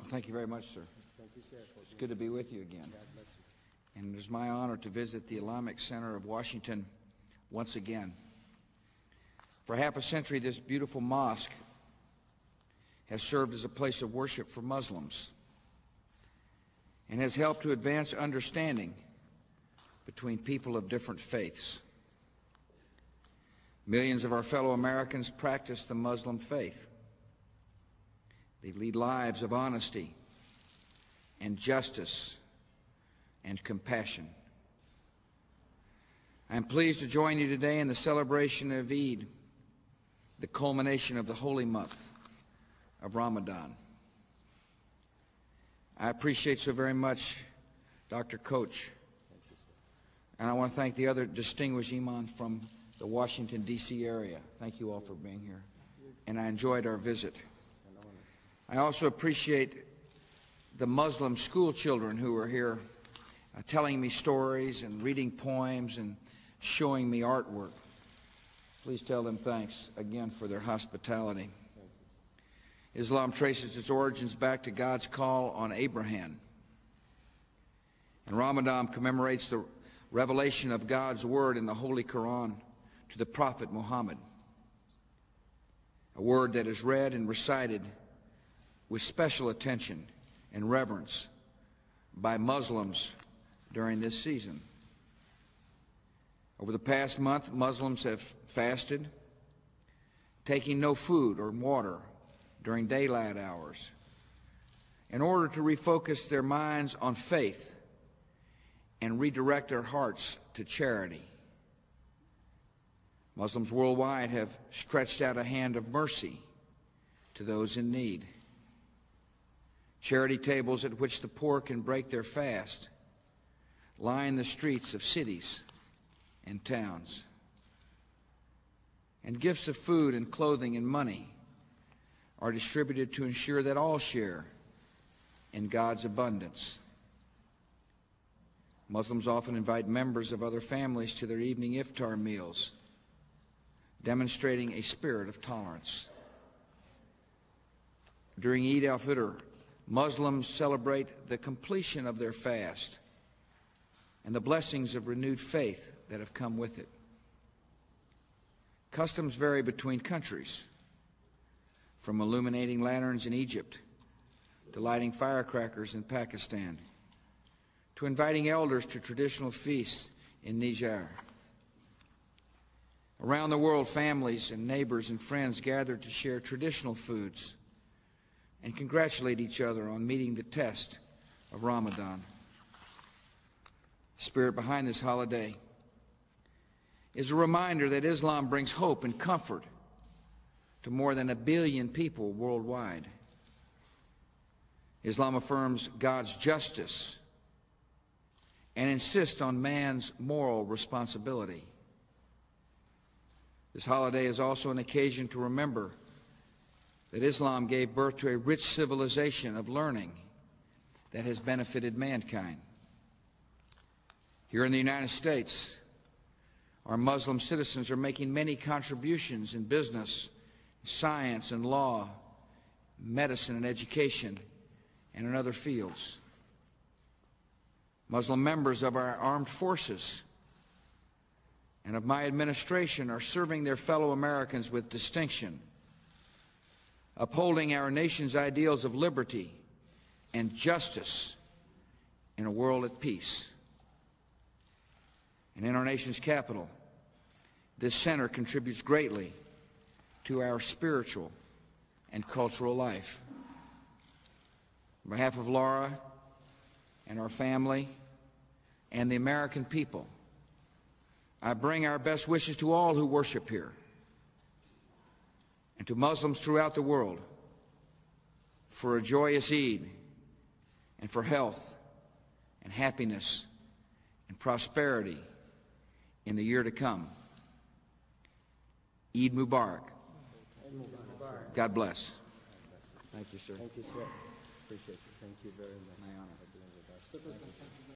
Thank you very much, sir. Thank you, sir. It's good to be with you again. God bless you. And it is my honor to visit the Islamic Center of Washington once again. For half a century, this beautiful mosque has served as a place of worship for Muslims and has helped to advance understanding between people of different faiths. Millions of our fellow Americans practice the Muslim faith. They lead lives of honesty and justice and compassion. I am pleased to join you today in the celebration of Eid, the culmination of the holy month of Ramadan. I appreciate so very much Dr. Coach, and I want to thank the other distinguished imams from the Washington, D.C. area. Thank you all for being here, and I enjoyed our visit. I also appreciate the Muslim school children who are here telling me stories and reading poems and showing me artwork. Please tell them thanks again for their hospitality. Islam traces its origins back to God's call on Abraham. And Ramadan commemorates the revelation of God's word in the Holy Quran to the Prophet Muhammad, a word that is read and recited with special attention and reverence by Muslims during this season. Over the past month, Muslims have fasted, taking no food or water during daylight hours, in order to refocus their minds on faith and redirect their hearts to charity. Muslims worldwide have stretched out a hand of mercy to those in need. Charity tables at which the poor can break their fast line the streets of cities and towns. And gifts of food and clothing and money are distributed to ensure that all share in God's abundance. Muslims often invite members of other families to their evening iftar meals, demonstrating a spirit of tolerance. During Eid al-Fitr, Muslims celebrate the completion of their fast and the blessings of renewed faith that have come with it. Customs vary between countries, from illuminating lanterns in Egypt to lighting firecrackers in Pakistan, to inviting elders to traditional feasts in Niger. Around the world, families and neighbors and friends gather to share traditional foods and congratulate each other on meeting the test of Ramadan. The spirit behind this holiday is a reminder that Islam brings hope and comfort to more than 1 billion people worldwide. Islam affirms God's justice and insists on man's moral responsibility. This holiday is also an occasion to remember that Islam gave birth to a rich civilization of learning that has benefited mankind. Here in the United States, our Muslim citizens are making many contributions in business, science and law, medicine and education, and in other fields. Muslim members of our armed forces and of my administration are serving their fellow Americans with distinction, upholding our nation's ideals of liberty and justice in a world at peace. And in our nation's capital, this center contributes greatly to our spiritual and cultural life. On behalf of Laura and our family and the American people, I bring our best wishes to all who worship here and to Muslims throughout the world for a joyous Eid and for health and happiness and prosperity in the year to come. Eid Mubarak. God bless. Thank you, sir. Thank you, sir. Appreciate it. Thank you very much. My honor. For being with us.